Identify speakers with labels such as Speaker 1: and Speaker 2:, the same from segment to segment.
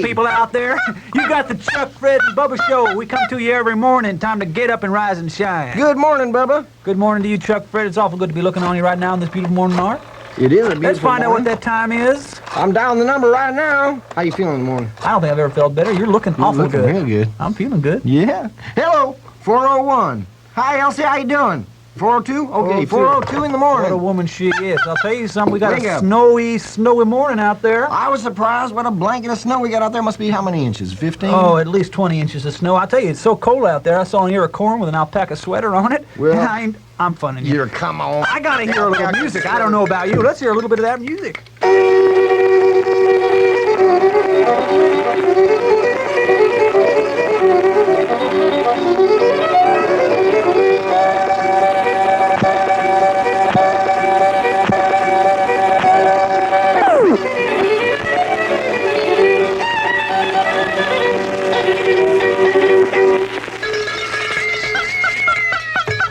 Speaker 1: People out there, you got the Chuck, Fred, and Bubba show. We come to you every morning. Time to get up and rise and shine.
Speaker 2: Good morning, Bubba.
Speaker 1: Good morning to you, Chuck, Fred. It's awful good to be looking on you right now on this beautiful morning, Art.
Speaker 2: It is a beautiful
Speaker 1: Let's find
Speaker 2: morning.
Speaker 1: out what that time is.
Speaker 2: I'm dialing the number right now. How you feeling in the morning?
Speaker 1: I don't think I've ever felt better. You're looking awful good.
Speaker 2: Real good.
Speaker 1: I'm feeling good.
Speaker 2: Yeah. Hello, 401. Hi, Elsie. How you doing? 402? Okay, 402 in the morning.
Speaker 1: What a woman she is. I'll tell you something. We got
Speaker 2: Wake
Speaker 1: a
Speaker 2: up.
Speaker 1: snowy morning out there.
Speaker 2: I was surprised. What a blanket of snow we got out there. Must be how many inches? 15?
Speaker 1: Oh, at least 20 inches of snow. I'll tell you, it's so cold out there. I saw an ear of corn with an alpaca sweater on it.
Speaker 2: Well,
Speaker 1: I'm funning you.
Speaker 2: Come on.
Speaker 1: I gotta hear a little music. I don't know about you. Let's hear a little bit of that music.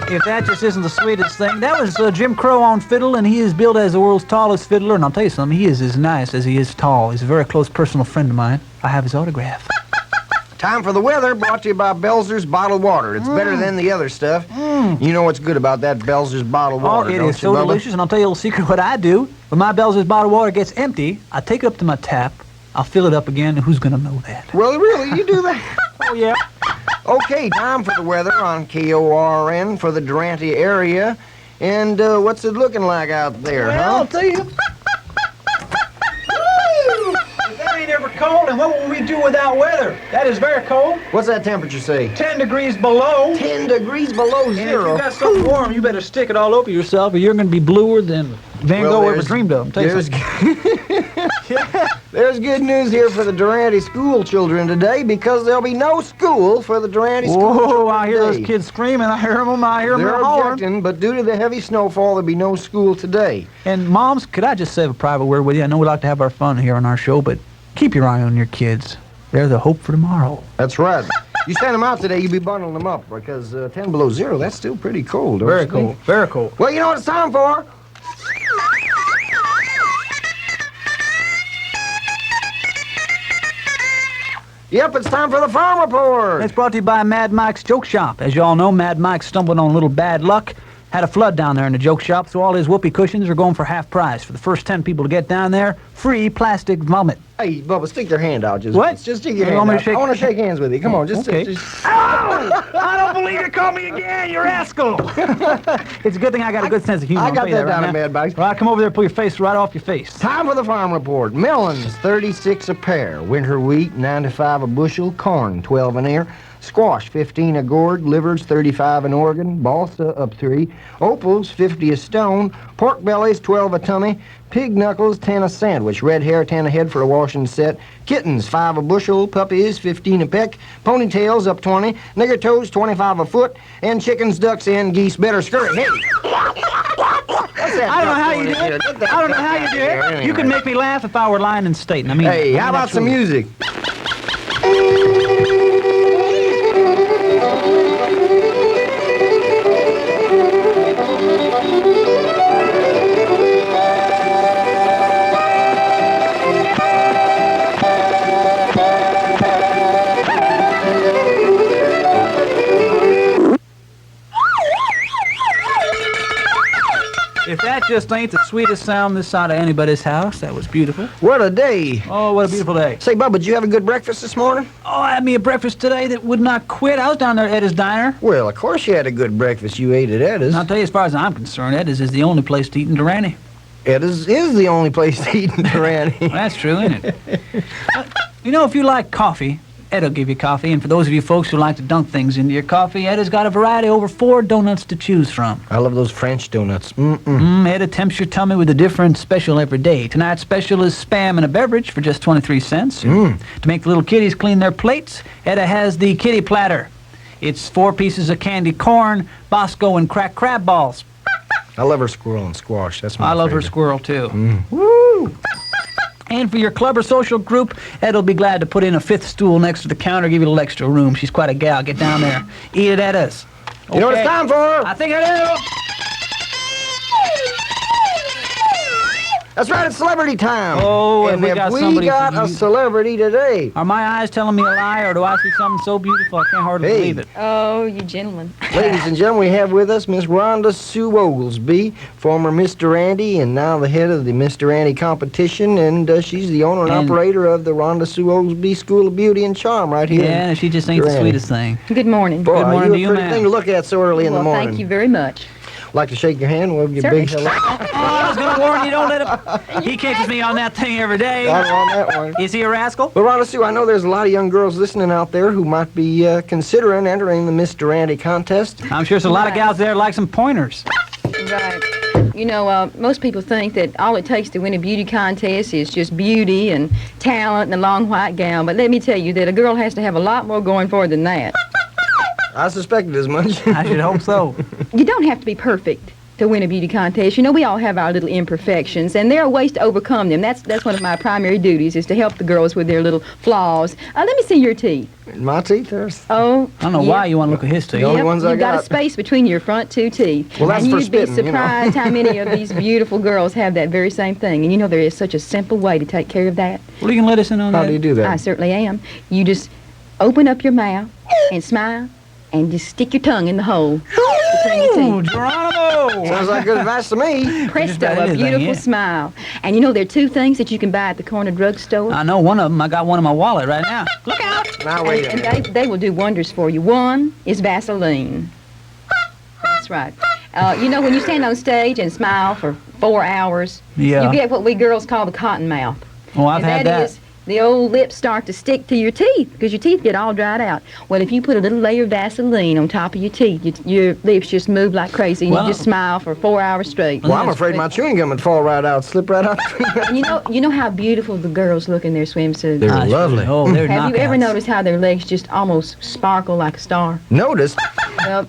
Speaker 1: If that just isn't the sweetest thing. That was Jim Crow on fiddle, and he is billed as the world's tallest fiddler. And I'll tell you something, he is as nice as he is tall. He's a very close personal friend of mine. I have his autograph.
Speaker 2: Time for the weather, brought to you by Belzer's Bottled Water. It's better than the other stuff. You know what's good about that Belzer's Bottled Water,
Speaker 1: it
Speaker 2: don't
Speaker 1: is
Speaker 2: you,
Speaker 1: so
Speaker 2: Bubba?
Speaker 1: delicious, and I'll tell you a little secret what I do. When my Belzer's bottled water gets empty, I take it up to my tap, I'll fill it up again, and who's going to know that?
Speaker 2: Well, really, you do that?
Speaker 1: Oh, yeah.
Speaker 2: Okay, time for the weather on KORN for the Durante area. And what's it looking like out there,
Speaker 1: Well,
Speaker 2: huh?
Speaker 1: I'll tell you. If that ain't ever cold, and what will we do without weather? That is very cold.
Speaker 2: What's that temperature say?
Speaker 1: 10 degrees below.
Speaker 2: 10 degrees below
Speaker 1: And if
Speaker 2: zero.
Speaker 1: you got something warm, you better stick it all over yourself, or you're going to be bluer than Van Gogh ever dreamed of. Tell you something.
Speaker 2: There's good news here for the Durante school children today because there'll be no school for the Durante school children
Speaker 1: Whoa, I hear
Speaker 2: today.
Speaker 1: those kids screaming. I hear them. I hear them
Speaker 2: They're
Speaker 1: hollering.
Speaker 2: objecting, but due to the heavy snowfall, there'll be no school today.
Speaker 1: And moms, could I just say a private word with you? I know we like to have our fun here on our show, but keep your eye on your kids. They're the hope for tomorrow.
Speaker 2: That's right. You send them out today, you be bundling them up because 10 below zero, that's still pretty cold. Don't
Speaker 1: Very
Speaker 2: you think?
Speaker 1: cold. Very cold.
Speaker 2: Well, you know what it's time for? Yep, it's time for the Farm Report.
Speaker 1: It's brought to you by Mad Mike's Joke Shop. As you all know, Mad Mike stumbled on a little bad luck. Had a flood down there in the joke shop, so all his whoopee cushions are going for half price. For the first 10 people to get down there, free plastic vomit.
Speaker 2: Hey, Bubba, stick your hand out. Just,
Speaker 1: What?
Speaker 2: Just stick your
Speaker 1: You
Speaker 2: hand
Speaker 1: want me
Speaker 2: out.
Speaker 1: to shake-
Speaker 2: I want to shake hands with you. Come on, just...
Speaker 1: Okay.
Speaker 2: just-
Speaker 1: Ow! I don't believe you called me again, you rascal! It's a good thing I got a good sense of humor.
Speaker 2: I
Speaker 1: I'll
Speaker 2: got
Speaker 1: tell you
Speaker 2: that down
Speaker 1: right
Speaker 2: in
Speaker 1: now.
Speaker 2: Mad Mike's.
Speaker 1: All right, come over there and pull your face right off your face.
Speaker 2: Time for the Farm Report. Melons, 36 a pair. Winter wheat, 95 a bushel. Corn, 12 an ear. Squash, 15 a gourd. Livers, 35 an organ. Balsa, up 3. Opals, 50 a stone. Pork bellies, 12 a tummy. Pig knuckles, 10 a sandwich. Red hair, 10 a head for a wash and set. Kittens, 5 a bushel. Puppies, 15 a peck. Ponytails, up 20. Nigger toes, 25 a foot. And chickens, ducks, and geese better scurry. Hey!
Speaker 1: I don't know how you do it. I don't know how you do it. You could make me laugh if I were lying and stating. I mean,
Speaker 2: Hey, how about some music?
Speaker 1: If that just ain't the sweetest sound this side of anybody's house, that was beautiful.
Speaker 2: What a day.
Speaker 1: Oh, what a beautiful day.
Speaker 2: Say, Bubba, did you have a good breakfast this morning?
Speaker 1: Oh, I had me a breakfast today that would not quit. I was down there at Etta's Diner.
Speaker 2: Well, of course you had a good breakfast. You ate at Etta's.
Speaker 1: And I'll tell you, as far as I'm concerned, Etta's is the only place to eat in Durante.
Speaker 2: Etta's is the only place to eat in Durante.
Speaker 1: Well, that's true, isn't it? You know, if you like coffee, Edda'll give you coffee. And for those of you folks who like to dunk things into your coffee, Edda''s got a variety over 4 donuts to choose from.
Speaker 2: I love those French donuts. Mm-mm.
Speaker 1: Etta tempts your tummy with a different special every day. Tonight's special is Spam and a beverage for just 23 cents. To make the little kiddies clean their plates, Etta has the kitty platter. It's 4 pieces of candy corn, Bosco, and cracked crab balls.
Speaker 2: I love her squirrel and squash. That's my
Speaker 1: I love her
Speaker 2: favorite.
Speaker 1: squirrel, too.
Speaker 2: Woo!
Speaker 1: And for your club or social group, Ed'll be glad to put in a fifth stool next to the counter, give you a little extra room. She's quite a gal. Get down there. Eat it at us.
Speaker 2: You know what it's time for?
Speaker 1: I think I do.
Speaker 2: That's right, it's celebrity time.
Speaker 1: Oh,
Speaker 2: and
Speaker 1: we
Speaker 2: if
Speaker 1: got
Speaker 2: we
Speaker 1: somebody
Speaker 2: got
Speaker 1: for
Speaker 2: a
Speaker 1: you.
Speaker 2: celebrity today.
Speaker 1: Are my eyes telling me a lie, or do I see something so beautiful I can't hardly
Speaker 2: Hey.
Speaker 1: believe it?
Speaker 3: Oh, you gentlemen.
Speaker 2: Ladies and gentlemen, we have with us Miss Rhonda Sue Oglesby, former Mr. Andy, and now the head of the Mr. Andy competition, and she's the owner and operator of the Rhonda Sue Oglesby School of Beauty and Charm right here.
Speaker 1: Yeah, she just ain't
Speaker 2: Mr.
Speaker 1: the
Speaker 2: Andy.
Speaker 1: sweetest thing.
Speaker 3: Good morning.
Speaker 2: Boy,
Speaker 1: Good morning to
Speaker 2: you're
Speaker 1: you,
Speaker 2: a pretty
Speaker 1: ma'am.
Speaker 2: thing to look at so early in the
Speaker 3: Well,
Speaker 2: morning.
Speaker 3: thank you very much.
Speaker 2: Like to shake your hand? We'll give you a big hello.
Speaker 1: I was going to warn you, don't let him. He catches me on that thing every day.
Speaker 2: I'm on that one.
Speaker 1: Is he a rascal?
Speaker 2: Well, Rhonda Sue, I know there's a lot of young girls listening out there who might be considering entering the Mr. Andy contest.
Speaker 1: I'm sure there's a lot of gals there like some pointers.
Speaker 3: Right. You know, most people think that all it takes to win a beauty contest is just beauty and talent and a long white gown. But let me tell you that a girl has to have a lot more going for her than that.
Speaker 2: I suspected as much.
Speaker 1: I should hope so.
Speaker 3: You don't have to be perfect to win a beauty contest. You know, we all have our little imperfections, and there are ways to overcome them. That's one of my primary duties, is to help the girls with their little flaws. Let me see your teeth.
Speaker 2: My teeth are...
Speaker 3: Oh,
Speaker 1: I don't know why you want to look at his teeth.
Speaker 2: The only ones I
Speaker 3: you've got a
Speaker 2: got.
Speaker 3: space between your front two teeth.
Speaker 2: Well, that's
Speaker 3: and
Speaker 2: for
Speaker 3: you'd be
Speaker 2: spitting, you know.
Speaker 3: surprised how many of these beautiful girls have that very same thing. And you know, there is such a simple way to take care of that.
Speaker 1: Well, you can let us in on
Speaker 2: How
Speaker 1: that.
Speaker 2: do you do
Speaker 3: I
Speaker 2: that?
Speaker 3: certainly am. You just open up your mouth and smile and just stick your tongue in the hole between your
Speaker 1: Ooh,
Speaker 3: teeth.
Speaker 1: Geronimo!
Speaker 2: Sounds like good advice to me.
Speaker 3: Presto,
Speaker 1: about
Speaker 3: a
Speaker 1: anything,
Speaker 3: beautiful
Speaker 1: yeah.
Speaker 3: smile. And you know, there are two things that you can buy at the corner drugstore.
Speaker 1: I know one of them. I got one in my wallet right now. Look out!
Speaker 2: Now, wait a
Speaker 3: And
Speaker 2: minute.
Speaker 3: they will do wonders for you. One is Vaseline. That's right. You know, when you stand on stage and smile for 4 hours,
Speaker 1: Yeah.
Speaker 3: you get what we girls call the cotton mouth.
Speaker 1: Oh, I've
Speaker 3: and
Speaker 1: had
Speaker 3: that
Speaker 1: that.
Speaker 3: is, the old lips start to stick to your teeth because your teeth get all dried out. Well, if you put a little layer of Vaseline on top of your teeth, your lips just move like crazy, and
Speaker 1: Well,
Speaker 3: you just smile for 4 hours straight.
Speaker 2: Well, I'm afraid my chewing gum would fall right out, slip right out.
Speaker 3: And you know how beautiful the girls look in their swimsuits.
Speaker 2: They're
Speaker 1: I
Speaker 2: lovely.
Speaker 1: Oh, they're
Speaker 3: Have you ever
Speaker 1: knockouts.
Speaker 3: noticed how their legs just almost sparkle like a star?
Speaker 2: Notice.
Speaker 3: Well,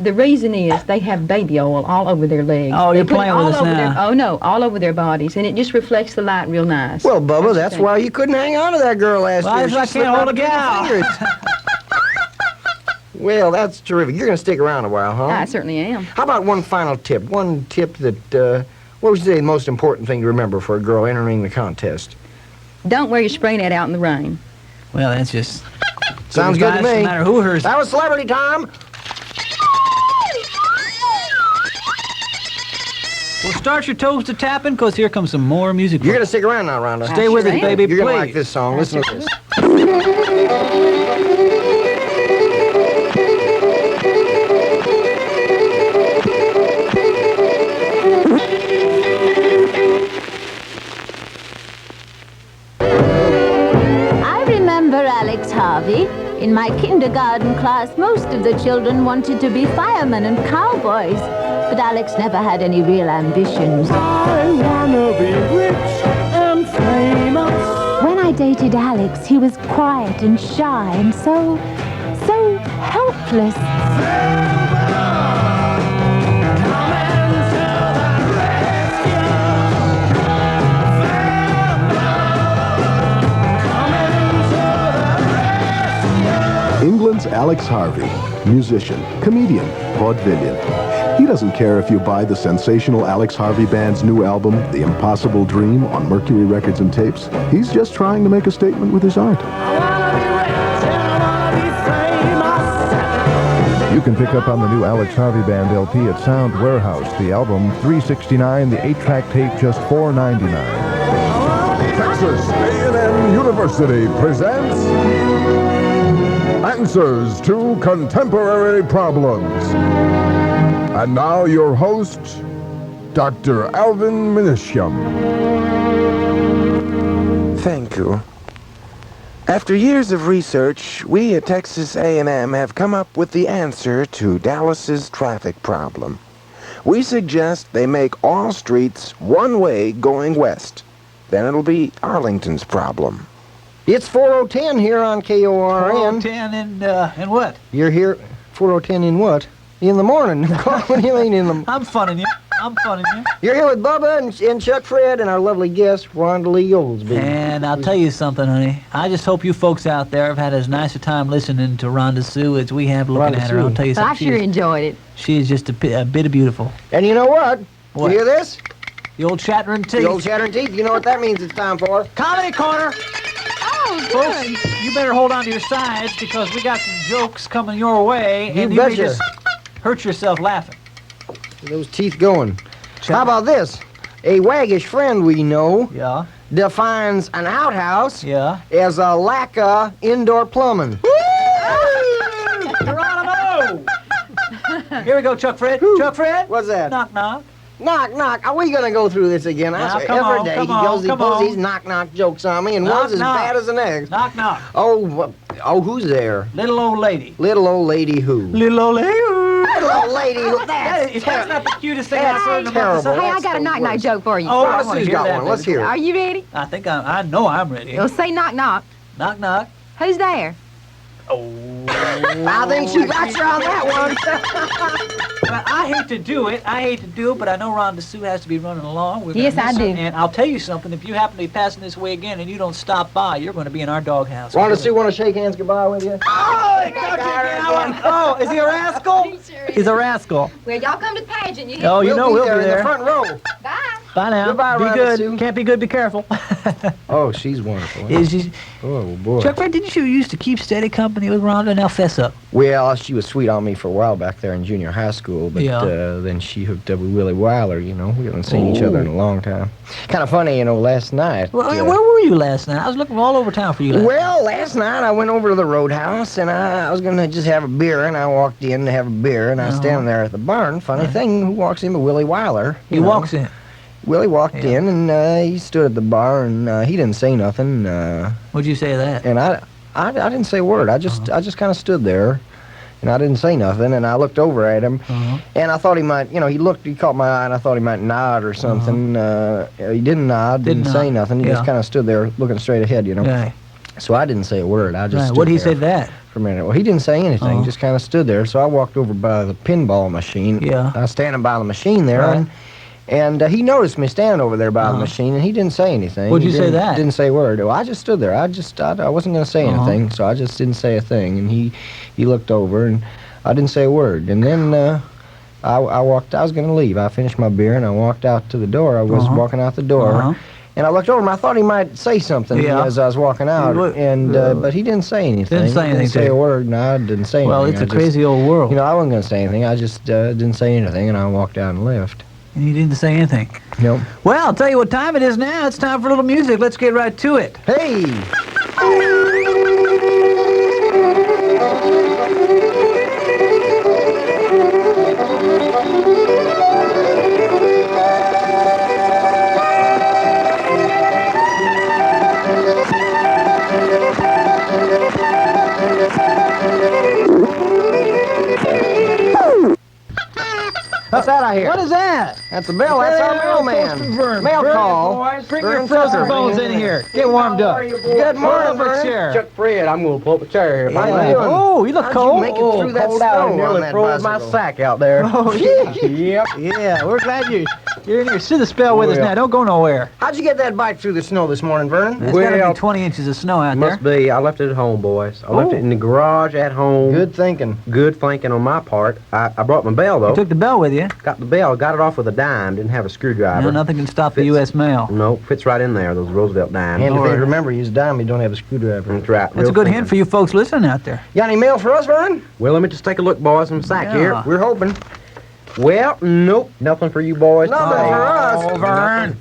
Speaker 3: the reason is they have baby oil all over their legs.
Speaker 1: Oh,
Speaker 3: They
Speaker 1: you're
Speaker 3: put it
Speaker 1: playing
Speaker 3: all
Speaker 1: with us
Speaker 3: over
Speaker 1: now.
Speaker 3: Their, oh, no, all over their bodies, and it just reflects the light real nice.
Speaker 2: Well, Bubba,
Speaker 3: What you
Speaker 2: that's
Speaker 3: think?
Speaker 2: why you couldn't hang on to that girl last
Speaker 1: Well,
Speaker 2: year.
Speaker 1: I
Speaker 2: She
Speaker 1: can't
Speaker 2: slipped
Speaker 1: hold
Speaker 2: out
Speaker 1: a
Speaker 2: between
Speaker 1: gal.
Speaker 2: your fingers. Well, that's terrific. You're going to stick around a while, huh?
Speaker 3: I certainly am.
Speaker 2: How about one final tip? One tip that, what would you say the most important thing to remember for a girl entering the contest?
Speaker 3: Don't wear your spray net out in the rain.
Speaker 1: Well, that's just...
Speaker 2: Sounds good to
Speaker 1: advice,
Speaker 2: me.
Speaker 1: No matter who hers.
Speaker 2: That was celebrity time.
Speaker 1: Well, start your toes to tapping, because here comes some more music.
Speaker 2: You're going to stick around now, Rhonda.
Speaker 1: Stay with
Speaker 3: sure
Speaker 1: us,
Speaker 3: am.
Speaker 1: baby,
Speaker 2: You're going to
Speaker 1: please.
Speaker 2: like this song. Listen to this.
Speaker 4: I remember Alex Harvey. In my kindergarten class, most of the children wanted to be firemen and cowboys. But Alex never had any real ambitions.
Speaker 5: I wanna be rich and famous.
Speaker 4: When I dated Alex, he was quiet and shy and so helpless.
Speaker 6: England's Alex Harvey, musician, comedian, vaudevillian. He doesn't care if you buy the sensational Alex Harvey Band's new album, The Impossible Dream, on Mercury Records and Tapes. He's just trying to make a statement with his art.
Speaker 5: You can pick up on the new Alex Harvey Band LP at Sound Warehouse. The album, $369, the 8-track tape, just $4.99.
Speaker 6: Texas A&M University presents Answers to Contemporary Problems. And now your host, Dr. Alvin Minisham.
Speaker 7: Thank you. After years of research, we at Texas A&M have come up with the answer to Dallas's traffic problem. We suggest they make all streets one way going west. Then it'll be Arlington's problem.
Speaker 2: It's 4010 here on KORN.
Speaker 1: 10 and what?
Speaker 2: You're here, 4010 in what? In the morning. What do you mean in the...
Speaker 1: I'm funning you. I'm funny, man.
Speaker 2: You're here with Bubba and Chuck Fred and our lovely guest, Rhonda Lee Oglesby.
Speaker 1: And I'll tell you something, honey. I just hope you folks out there have had as nice a time listening to Rhonda Sue as we have looking
Speaker 2: Rhonda
Speaker 1: at her. I'll
Speaker 2: Sue.
Speaker 1: tell you
Speaker 3: But I
Speaker 1: something.
Speaker 3: sure enjoyed it.
Speaker 1: She is just a bit of beautiful.
Speaker 2: And you know what?
Speaker 1: What?
Speaker 2: You hear this?
Speaker 1: The old chattering teeth.
Speaker 2: The old chattering teeth. You know what that means it's time for?
Speaker 1: Comedy Corner.
Speaker 3: Oh,
Speaker 1: Folks, you better hold on to your sides because we got some jokes coming your way,
Speaker 2: You
Speaker 1: and you may
Speaker 2: betcha.
Speaker 1: just hurt yourself laughing.
Speaker 2: Those teeth going. How about this? A waggish friend we know
Speaker 1: Yeah,
Speaker 2: defines an outhouse
Speaker 1: yeah.
Speaker 2: as a lack of indoor plumbing.
Speaker 1: Geronimo! Here we go, Chuck Fred. Chuck Fred?
Speaker 2: What's that?
Speaker 1: Knock, knock.
Speaker 2: Knock, knock. Are we going to go through this again? I
Speaker 1: Now,
Speaker 2: swear,
Speaker 1: come
Speaker 2: every
Speaker 1: on,
Speaker 2: day
Speaker 1: come
Speaker 2: he
Speaker 1: on,
Speaker 2: goes, he
Speaker 1: come
Speaker 2: pulls
Speaker 1: on.
Speaker 2: these knock jokes on me, and
Speaker 1: Knock,
Speaker 2: one's as
Speaker 1: knock.
Speaker 2: bad as the next.
Speaker 1: Knock, knock.
Speaker 2: Oh, who's there?
Speaker 1: Little old lady.
Speaker 2: Little old lady who?
Speaker 1: Little old lady.
Speaker 2: Little old lady who?
Speaker 1: If that's not the cutest thing I've heard in a month or
Speaker 2: terrible.
Speaker 1: so.
Speaker 3: Hey, I
Speaker 2: That's
Speaker 3: got a
Speaker 2: the
Speaker 3: knock-knock
Speaker 2: worst.
Speaker 3: joke for you.
Speaker 1: Oh, I
Speaker 2: Rhonda
Speaker 1: wanna
Speaker 2: Sue's
Speaker 1: hear
Speaker 2: got
Speaker 1: that,
Speaker 2: one. Let's
Speaker 1: baby.
Speaker 2: hear
Speaker 3: Are
Speaker 2: it.
Speaker 3: you ready?
Speaker 1: I know I'm ready.
Speaker 3: Well, say knock-knock.
Speaker 1: Knock, knock.
Speaker 3: Who's there?
Speaker 2: I think she got you on that one.
Speaker 1: Well, I hate to do it, but I know Rhonda Sue has to be running along. We're gonna
Speaker 3: Yes, I
Speaker 1: miss her,
Speaker 3: do.
Speaker 1: And I'll tell you something, if you happen to be passing this way again and you don't stop by, you're going to be in our doghouse.
Speaker 2: Rhonda Sue want to shake hands goodbye with you?
Speaker 1: Oh, is he a rascal? He's a rascal.
Speaker 3: Well, y'all come to the pageant. You
Speaker 1: Oh, you know we'll be
Speaker 2: in the
Speaker 1: there.
Speaker 2: front row.
Speaker 3: Bye.
Speaker 1: Bye now.
Speaker 2: Goodbye,
Speaker 1: be
Speaker 2: Rhonda
Speaker 1: good.
Speaker 2: Sue.
Speaker 1: Can't be good, be careful.
Speaker 2: Oh, she's wonderful.
Speaker 1: Is she,
Speaker 2: Oh, boy.
Speaker 1: Chuck Fred, didn't you used to keep steady company with Rhonda? Now fess up.
Speaker 2: Well, she was sweet on me for a while back there in junior high school, but
Speaker 1: Yeah.
Speaker 2: then she hooked up with Willie Wyler, you know. We haven't seen each other in a long time. Kind of funny, you know, last night.
Speaker 1: Well, where were you last night? I was looking all over town for you last night.
Speaker 2: Well, last night I went over to the Roadhouse, and I was going to just have a beer, and I walked in to have a beer, and I was standing there at the barn. Funny thing, who walks in but Willie Wyler?
Speaker 1: He
Speaker 2: you know.
Speaker 1: walks in.
Speaker 2: Willie walked in, and he stood at the bar, and he didn't say nothing,
Speaker 1: What'd you say to that?
Speaker 2: and I didn't say a word. I just kind of stood there, and I didn't say nothing, and I looked over at him, and I thought he might, you know, he caught my eye, and I thought he might nod or something. He didn't nod, didn't say
Speaker 1: nod.
Speaker 2: nothing. He just kind of stood there looking straight ahead, you know.
Speaker 1: Right.
Speaker 2: So I didn't say a word. I just
Speaker 1: Right.
Speaker 2: stood
Speaker 1: What'd he
Speaker 2: there
Speaker 1: say to that?
Speaker 2: for a minute. Well, he didn't say anything.
Speaker 1: Oh.
Speaker 2: Just kind of stood there. So I walked over by the pinball machine.
Speaker 1: Yeah.
Speaker 2: I was standing by the machine there,
Speaker 1: Right.
Speaker 2: and he noticed me standing over there by the machine, and he didn't say anything.
Speaker 1: What'd
Speaker 2: He
Speaker 1: you say
Speaker 2: didn't-
Speaker 1: that?
Speaker 2: Didn't say a word. Well, I just stood there. I wasn't going to say anything, so I just didn't say a thing. And he looked over, and I didn't say a word. And then I walked. I was going to leave. I finished my beer, and I walked out to the door. I was walking out the door. And I looked over, and I thought he might say something as I was walking out, but he didn't say anything.
Speaker 1: Didn't say
Speaker 2: He
Speaker 1: anything
Speaker 2: didn't say
Speaker 1: to
Speaker 2: a
Speaker 1: you.
Speaker 2: word, and I didn't say
Speaker 1: Well,
Speaker 2: anything.
Speaker 1: it's a crazy old world.
Speaker 2: You know, I wasn't going to say anything. I just didn't say anything, and I walked out and left.
Speaker 1: And you didn't say anything.
Speaker 2: Nope.
Speaker 1: Well, I'll tell you what time it is now. It's time for a little music. Let's get right to it.
Speaker 2: Hey! What's that I hear?
Speaker 1: What is that?
Speaker 2: That's the bell. That's our mailman. Mail call.
Speaker 1: Bring your frozen bones in here. Get warmed up.
Speaker 2: Good morning,
Speaker 1: Pull up a
Speaker 2: Vern.
Speaker 1: chair.
Speaker 8: Chuck Fred, I'm going to pull up a chair.
Speaker 2: How you doing?
Speaker 1: Oh, you look
Speaker 2: How'd
Speaker 1: cold.
Speaker 2: you make it through that
Speaker 8: cold out. I
Speaker 2: snow on
Speaker 8: nearly
Speaker 2: that
Speaker 8: froze my
Speaker 2: bicycle?
Speaker 8: sack out there.
Speaker 1: Oh, yeah.
Speaker 8: Yep.
Speaker 1: Yeah, we're glad you're in here. Sit the spell with us
Speaker 8: Well.
Speaker 1: now. Don't go nowhere.
Speaker 2: How'd you get that bike through the snow this morning, Vern?
Speaker 1: There's got to
Speaker 8: Well,
Speaker 1: be 20 inches of snow out there.
Speaker 8: Must be. I left it at home, boys. I left it in the garage at home.
Speaker 2: Good thinking.
Speaker 8: Good thinking on my part. I brought my bell, though.
Speaker 1: You took the bell with you.
Speaker 8: Got the bell. Got it off with a dime. Didn't have a screwdriver.
Speaker 1: No, nothing can stop the
Speaker 8: Fits.
Speaker 1: U.S. mail.
Speaker 8: No, fits right in there, those Roosevelt dimes.
Speaker 2: And if
Speaker 1: Lord.
Speaker 2: they remember, use a dime, you don't have a screwdriver.
Speaker 8: That's right.
Speaker 1: That's a good hint for you folks listening out there.
Speaker 2: You got any mail for us, Vern?
Speaker 8: Well, let me just take a look, boys, in the sack
Speaker 1: Yeah.
Speaker 8: here.
Speaker 2: We're hoping.
Speaker 8: Well, nope. Nothing for you boys.
Speaker 2: Nothing
Speaker 8: today.
Speaker 2: for us.
Speaker 1: Oh, Vern.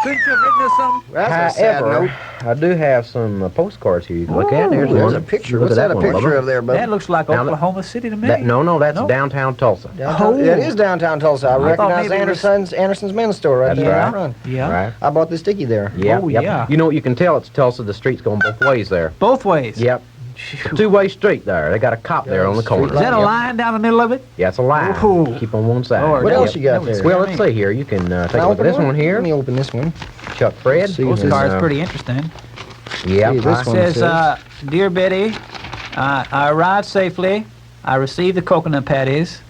Speaker 1: Couldn't you have written us something?
Speaker 2: That's a sad
Speaker 8: However,
Speaker 2: note.
Speaker 8: I do have some postcards here you can look at. There's
Speaker 2: There's
Speaker 8: one.
Speaker 2: a picture.
Speaker 8: Look
Speaker 2: What's
Speaker 8: at
Speaker 2: that a
Speaker 8: one,
Speaker 2: picture
Speaker 8: Bubba.
Speaker 2: of there, bud?
Speaker 1: That looks like
Speaker 8: Now,
Speaker 1: Oklahoma City to me.
Speaker 8: No, that's
Speaker 1: No?
Speaker 8: downtown Tulsa.
Speaker 2: Downtown,
Speaker 1: Oh.
Speaker 2: That is downtown Tulsa. I
Speaker 1: thought
Speaker 2: recognize
Speaker 1: maybe it was-
Speaker 2: Anderson's men's store right
Speaker 8: That's
Speaker 2: there in
Speaker 8: right.
Speaker 2: front.
Speaker 1: Yeah.
Speaker 8: Right.
Speaker 2: I bought the sticky there.
Speaker 8: Yep,
Speaker 1: Oh,
Speaker 8: yep.
Speaker 1: yeah.
Speaker 8: You know what, you can tell it's Tulsa. The street's going both ways there.
Speaker 1: Both ways.
Speaker 8: Yep.
Speaker 1: Phew.
Speaker 8: Two-way street there. They got a cop there on the corner.
Speaker 1: Is that a
Speaker 8: Yep.
Speaker 1: line down the middle of it?
Speaker 8: Yeah, it's a line.
Speaker 1: Ooh.
Speaker 8: Keep on one side.
Speaker 1: Lord,
Speaker 2: What
Speaker 1: that
Speaker 2: else
Speaker 1: would-
Speaker 2: you got
Speaker 1: that would
Speaker 2: there?
Speaker 1: scare
Speaker 8: Well,
Speaker 1: me.
Speaker 8: let's see here. You can take
Speaker 2: Can
Speaker 8: a
Speaker 2: I
Speaker 8: look at
Speaker 2: open
Speaker 8: this one
Speaker 2: Let
Speaker 8: here.
Speaker 2: me open this one.
Speaker 8: Chuck Fred.
Speaker 2: See
Speaker 1: This
Speaker 2: This
Speaker 1: card's
Speaker 2: is,
Speaker 1: pretty interesting.
Speaker 8: Yep.
Speaker 2: See, this
Speaker 1: It
Speaker 2: one
Speaker 1: says, Dear Betty, I arrived safely. I received the coconut patties.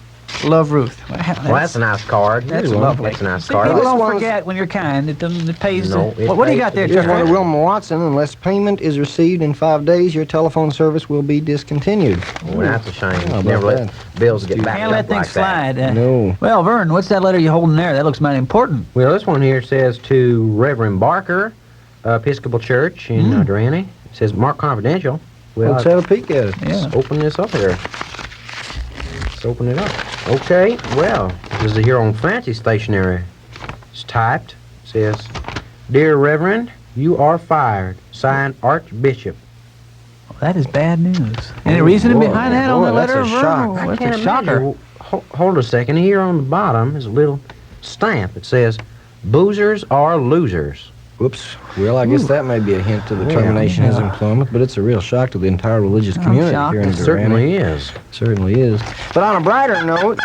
Speaker 1: Love Ruth. Well,
Speaker 8: That's a nice card.
Speaker 1: That's
Speaker 8: Ooh,
Speaker 1: lovely.
Speaker 8: That's a nice
Speaker 1: See,
Speaker 8: card.
Speaker 1: people
Speaker 2: This
Speaker 1: don't
Speaker 2: one's-
Speaker 1: forget when you're kind. It doesn't. It pays.
Speaker 8: No, it
Speaker 1: what do you
Speaker 8: pays
Speaker 1: got there,
Speaker 8: to
Speaker 1: Chuck?
Speaker 8: be
Speaker 2: Here's one to Wilma Watson. Unless payment is received in 5 days, your telephone service will be discontinued.
Speaker 8: Well, that's a shame.
Speaker 2: How about
Speaker 8: Never let
Speaker 2: that?
Speaker 8: bills get backed
Speaker 1: Can't
Speaker 8: up
Speaker 1: let things
Speaker 8: like that.
Speaker 1: slide.
Speaker 2: No.
Speaker 1: Well, Vern, what's that letter you're holding there? That looks mighty important.
Speaker 8: Well, this one here says to Reverend Barker, Episcopal Church in Durante. It says mark confidential. Well,
Speaker 2: Let's have a peek at it.
Speaker 1: Yeah.
Speaker 8: let's open this up here. Let's open it up. Okay, well, this is here on fancy stationery. It's typed. It says, Dear Reverend, you are fired. Signed, Archbishop.
Speaker 1: Well, that is bad news. Any reasoning
Speaker 2: boy,
Speaker 1: behind that on
Speaker 2: boy,
Speaker 1: the
Speaker 2: that's
Speaker 1: letter,
Speaker 2: a
Speaker 1: Vern?
Speaker 2: shock.
Speaker 1: Oh,
Speaker 8: I
Speaker 1: that's
Speaker 8: can't
Speaker 1: a shocker.
Speaker 8: imagine. Hold a second. Here on the bottom is a little stamp. It says, Boozers are losers.
Speaker 2: Whoops. Well, I guess that may be a hint to the termination of his employment, but it's a real shock to the entire religious community
Speaker 1: shocked.
Speaker 2: here in
Speaker 8: It
Speaker 2: Durante.
Speaker 8: certainly is.
Speaker 2: Certainly is. But on a brighter note,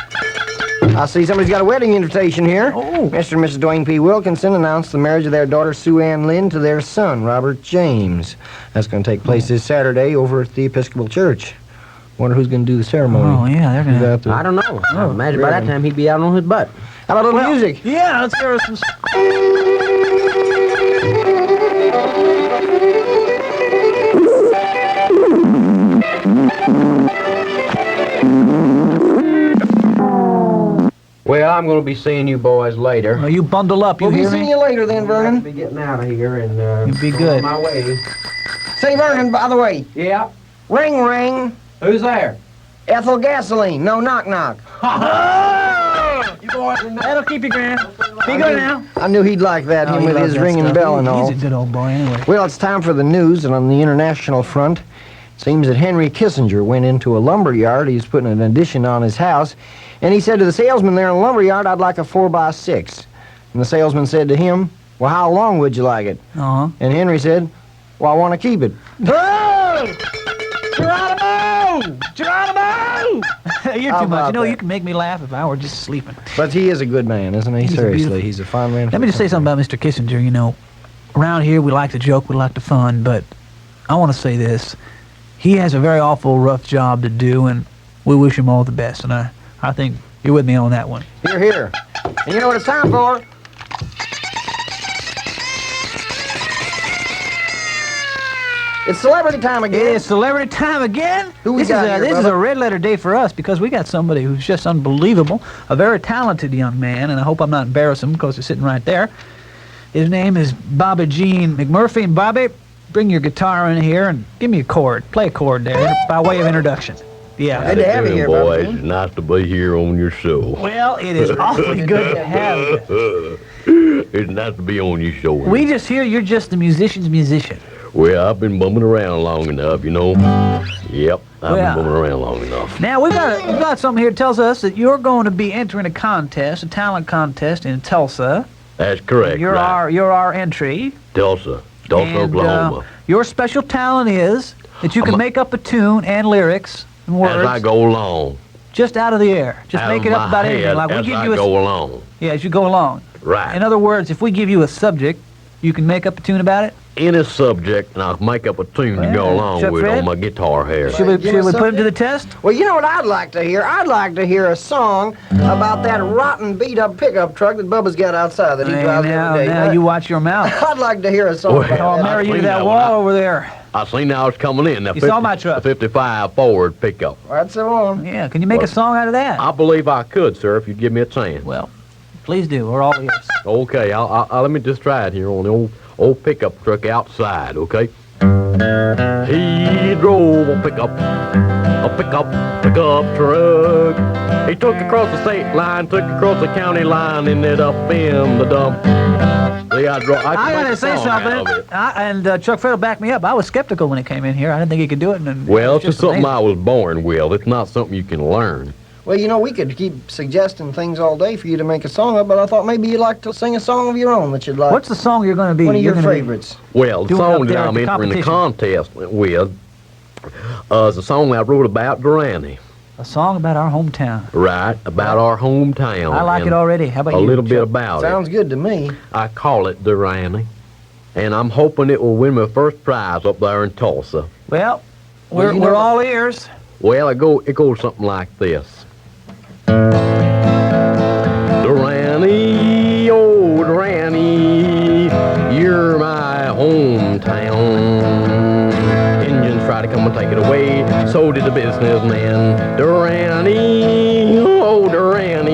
Speaker 2: I see somebody's got a wedding invitation here.
Speaker 1: Oh.
Speaker 2: Mr. and Mrs. Dwayne P. Wilkinson announced the marriage of their daughter Sue Ann Lynn to their son, Robert James. That's going to take place this Saturday over at the Episcopal Church. Wonder who's going to do the ceremony.
Speaker 1: Oh, yeah, they're
Speaker 2: Who's
Speaker 1: going
Speaker 2: out there?
Speaker 8: I don't know. I imagine by that
Speaker 2: Reverend.
Speaker 8: time he'd be out on his butt.
Speaker 2: How about a little music?
Speaker 1: Yeah, let's hear some.
Speaker 8: Well, I'm going to be seeing you boys later.
Speaker 1: Well, you bundle up, you
Speaker 2: We'll be
Speaker 1: hear
Speaker 2: seeing
Speaker 1: me?
Speaker 2: you later then,
Speaker 8: I'll
Speaker 2: Vernon.
Speaker 8: be getting out of here and
Speaker 1: You'll be
Speaker 8: going
Speaker 1: good.
Speaker 8: on my way.
Speaker 2: Say, Vernon, by the way,
Speaker 8: Yeah.
Speaker 2: ring, ring.
Speaker 8: Who's there?
Speaker 2: Ethel Gasoline. No, knock, knock.
Speaker 8: You boys are
Speaker 1: That'll keep you grand. Be good now.
Speaker 2: I knew he'd like that, him
Speaker 1: he
Speaker 2: with
Speaker 1: loves
Speaker 2: his
Speaker 1: that
Speaker 2: ringing
Speaker 1: stuff.
Speaker 2: bell and all.
Speaker 1: He's a good old boy anyway.
Speaker 2: Well, it's time for the news, and on the international front, it seems that Henry Kissinger went into a lumber yard. He's putting an addition on his house, and he said to the salesman there in the lumber yard, I'd like a 4x6. And the salesman said to him, well, how long would you like it?
Speaker 1: Uh-huh.
Speaker 2: And Henry said, well, I want to keep it.
Speaker 1: Geronimo! Geronimo! You're
Speaker 2: How
Speaker 1: too much.
Speaker 2: about
Speaker 1: You know,
Speaker 2: that?
Speaker 1: you can make me laugh if I were just sleeping.
Speaker 2: But he is a good man, isn't he?
Speaker 1: He's a
Speaker 2: Seriously,
Speaker 1: beautiful-
Speaker 2: he's a fine man.
Speaker 1: Let me just say something about Mr. Kissinger. You know, around here we like to joke, we like to fun, but I want to say this. He has a very awful, rough job to do, and we wish him all the best. And I think you're with me on that one.
Speaker 2: Here, here. And you know what it's time for? It's celebrity time again.
Speaker 1: It's celebrity time again.
Speaker 2: Who we
Speaker 1: this
Speaker 2: got
Speaker 1: is a,
Speaker 2: here,
Speaker 1: this is a
Speaker 2: Bubba?
Speaker 1: red letter day for us because we got somebody who's just unbelievable, a very talented young man, and I hope I'm not embarrassing him because he's sitting right there. His name is Bobby Jean McMurphy, and Bobby, bring your guitar in here and give me a chord. Play a chord there by way of introduction. Yeah.
Speaker 2: Good to have you here,
Speaker 9: boys.
Speaker 2: Bubba.
Speaker 9: It's nice to be here on your show.
Speaker 1: Well, it is awfully good to have you.
Speaker 9: It's nice to be on your show.
Speaker 1: We just hear you're just the musician's musician.
Speaker 9: Well, I've been bumming around long enough, you know. Yep, I've
Speaker 1: Well,
Speaker 9: been bumming around long enough.
Speaker 1: Now, we've got something here that tells us that you're going to be entering a contest, a talent contest in Tulsa.
Speaker 9: That's correct.
Speaker 1: You're
Speaker 9: right.
Speaker 1: our entry.
Speaker 9: Tulsa,
Speaker 1: And,
Speaker 9: Oklahoma.
Speaker 1: your special talent is that you can make up a tune and lyrics and words
Speaker 9: As I go along.
Speaker 1: just out of the air. Just
Speaker 9: out
Speaker 1: make
Speaker 9: of
Speaker 1: it up
Speaker 9: my
Speaker 1: about
Speaker 9: head
Speaker 1: anything. Like we
Speaker 9: as
Speaker 1: give
Speaker 9: I
Speaker 1: you
Speaker 9: go along.
Speaker 1: yeah, as you go along.
Speaker 9: Right.
Speaker 1: In other words, if we give you a subject, you can make up a tune about it.
Speaker 9: Any subject, and I'll make up a tune to go
Speaker 1: Well,
Speaker 9: along
Speaker 1: Chuck
Speaker 9: with
Speaker 1: Fred?
Speaker 9: on my guitar here.
Speaker 1: Should we
Speaker 2: give us
Speaker 1: put him
Speaker 2: something?
Speaker 1: to the test?
Speaker 2: Well, you know what I'd like to hear? I'd like to hear a song about that rotten, beat-up pickup truck that Bubba's got outside that he
Speaker 1: Hey,
Speaker 2: drives every day.
Speaker 1: now you watch your mouth.
Speaker 2: I'd like to hear a song
Speaker 9: Well,
Speaker 2: about
Speaker 1: I'll
Speaker 2: that.
Speaker 1: marry you to
Speaker 9: seen
Speaker 1: that
Speaker 9: that one.
Speaker 1: wall over there.
Speaker 9: I seen I was coming in.
Speaker 1: You saw my truck.
Speaker 9: The 55 Ford pickup.
Speaker 2: That's the one.
Speaker 1: Yeah, can you make a
Speaker 9: Well,
Speaker 1: song out of that?
Speaker 9: I believe I could, sir, if you'd give me a chance.
Speaker 1: Well, please do. We're all ears.
Speaker 9: Okay, I'll let me just try it here on the old pickup truck outside, okay? He drove a pickup truck. He took across the state line, took across the county line, ended up in the dump. See, I
Speaker 1: gotta say something. Chuck Fred will back me up. I was skeptical when he came in here. I didn't think he could do it. And
Speaker 9: Well,
Speaker 1: it's
Speaker 9: it's just something
Speaker 1: amazing.
Speaker 9: I was born with. It's not something you can learn.
Speaker 2: Well, you know, we could keep suggesting things all day for you to make a song of, but I thought maybe you'd like to sing a song of your own that you'd like.
Speaker 1: What's the song you're going to be?
Speaker 2: one of
Speaker 1: you're
Speaker 2: your
Speaker 1: gonna be-
Speaker 2: favorites?
Speaker 9: Well, the
Speaker 1: Doing
Speaker 9: song
Speaker 1: up there
Speaker 9: that
Speaker 1: at
Speaker 9: I'm
Speaker 1: the
Speaker 9: entering the
Speaker 1: competition.
Speaker 9: contest with is a song I wrote about Durante.
Speaker 1: A song about our hometown.
Speaker 9: Right, about our hometown.
Speaker 1: I like
Speaker 9: and
Speaker 1: it already. How about
Speaker 9: a
Speaker 1: you?
Speaker 9: little bit
Speaker 1: Chuck?
Speaker 9: about
Speaker 2: Sounds good to me.
Speaker 9: it. I call it Durante, and I'm hoping it will win my first prize up there in Tulsa.
Speaker 1: Well,
Speaker 2: Well,
Speaker 1: we're
Speaker 2: you know-
Speaker 1: all ears.
Speaker 9: Well, it goes something like this. hometown. Indians tried to come and take it away, so did the businessman. Durante, oh Durante,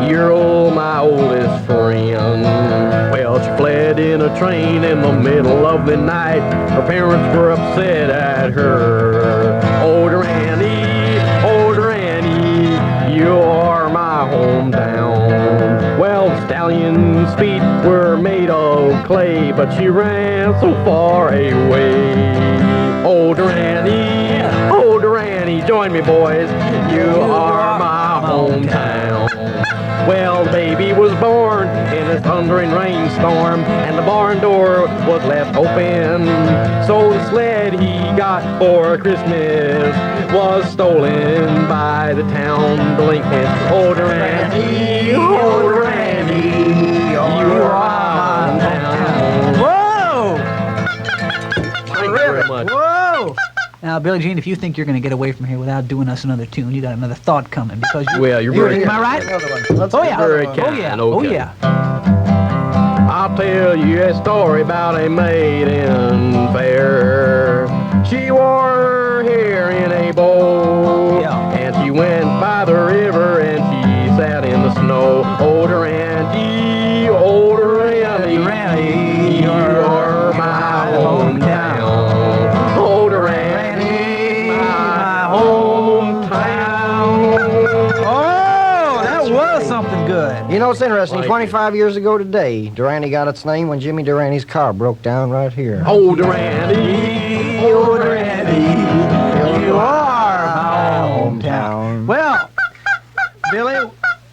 Speaker 9: you're my oldest friend. Well, she fled in a train in the middle of the night. Her parents were upset at her. Oh Durante, you're my hometown. Well, the stallion's feet were made of clay, but she ran so far away. Oh Durante, join me, boys. You are my hometown. Well, the baby was born in a thundering rainstorm, and the barn door was left open. So the sled he got for Christmas was stolen by the town delinquents. Oh, Durante, you are my hometown.
Speaker 1: Whoa!
Speaker 9: Thank you very much.
Speaker 1: Whoa! Now, Billie Jean, if you think you're going to get away from here without doing us another tune, you got another thought coming because you.
Speaker 9: Well, you're very
Speaker 1: Am I right? Oh yeah.
Speaker 9: Very
Speaker 1: Oh
Speaker 9: kind.
Speaker 1: yeah.
Speaker 9: Okay.
Speaker 1: Oh yeah.
Speaker 9: I'll tell you a story about a maiden fair. She wore her hair in a bow, and she went by the river and she sat in the snow. Oh, Durante, you're my hometown. Oh, Durante, my hometown.
Speaker 1: Oh, that was something good.
Speaker 2: You know, it's interesting.
Speaker 9: Thank
Speaker 2: 25 years ago today, Durante got its name when Jimmy Durante's car broke down right here.
Speaker 9: Oh, Durante,
Speaker 2: you are my hometown.
Speaker 1: Well, Billy,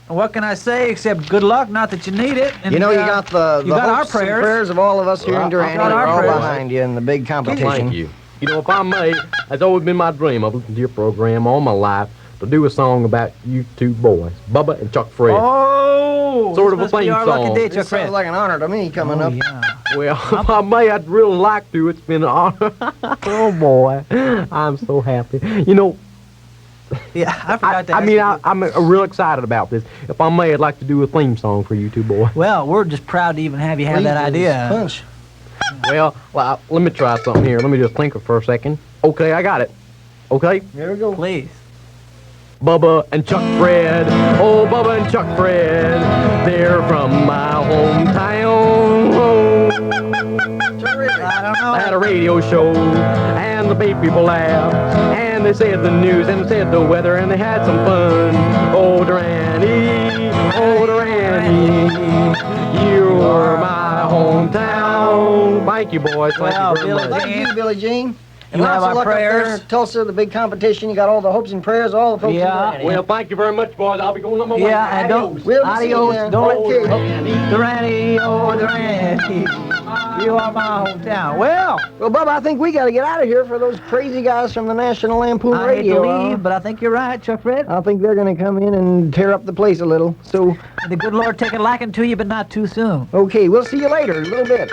Speaker 1: what can I say except good luck? Not that you need it. And,
Speaker 2: You know, you got the
Speaker 1: you got our
Speaker 2: hopes and
Speaker 1: prayers.
Speaker 2: prayers of all of us here in Durante.
Speaker 1: got our
Speaker 2: We're all
Speaker 1: prayers.
Speaker 2: behind you in the big competition.
Speaker 9: Thank you. You know, if I may, it's always been my dream. I've listened to your program all my life to do a song about you two boys, Bubba and Chuck Fred.
Speaker 1: Oh,
Speaker 9: Sort of
Speaker 1: this
Speaker 9: a
Speaker 1: must be
Speaker 9: theme
Speaker 1: our
Speaker 9: song.
Speaker 1: lucky day,
Speaker 2: It
Speaker 1: Chuck
Speaker 2: sounds
Speaker 1: Fred.
Speaker 2: like an honor to me coming up.
Speaker 1: Yeah.
Speaker 9: Well, if I may, I'd really like to. It's been an honor. Oh, boy. I'm so happy. You know,
Speaker 1: Yeah, I forgot that.
Speaker 9: I'm real excited about this. If I may, I'd like to do a theme song for you two boys.
Speaker 1: Well, we're just proud to even have you have that idea.
Speaker 2: Punch.
Speaker 9: Well, let me try something here. Let me just think for a second. Okay, I got it. Okay?
Speaker 2: Here we go.
Speaker 1: Please.
Speaker 9: Bubba and Chuck Fred, oh Bubba and Chuck Fred, they're from my hometown.
Speaker 1: I don't know.
Speaker 9: I had a radio show, and the big people laughed, and they said the news, and they said the weather, and they had some fun. Oh Durante, you're my hometown. Thank you, boys. Thank
Speaker 1: Well,
Speaker 9: you very
Speaker 1: Billie
Speaker 9: much.
Speaker 2: Thank you, Billie Jean. And
Speaker 1: You
Speaker 2: lots
Speaker 1: have
Speaker 2: of
Speaker 1: our
Speaker 2: luck up there
Speaker 1: prayers.
Speaker 2: in Tulsa, the big competition. You got all the hopes and prayers, all the folks in
Speaker 1: Yeah.
Speaker 2: Durante.
Speaker 9: Well, thank you very much, boys. I'll be going on my way.
Speaker 1: Yeah, and don't.
Speaker 9: Adios.
Speaker 2: We'll be seeing
Speaker 1: Adios.
Speaker 2: you.
Speaker 1: Don't
Speaker 2: Okay.
Speaker 1: Durante, oh Durante, you are my hometown. Well,
Speaker 2: Well, Bubba, I think we got to get out of here for those crazy guys from the National Lampoon
Speaker 1: I hate to
Speaker 2: Radio.
Speaker 1: leave, but I think you're right, Chuck Fred.
Speaker 2: I think they're going to come in and tear up the place a little. So,
Speaker 1: The good Lord take a liking to you, but not too soon.
Speaker 2: okay, we'll see you later in a little bit.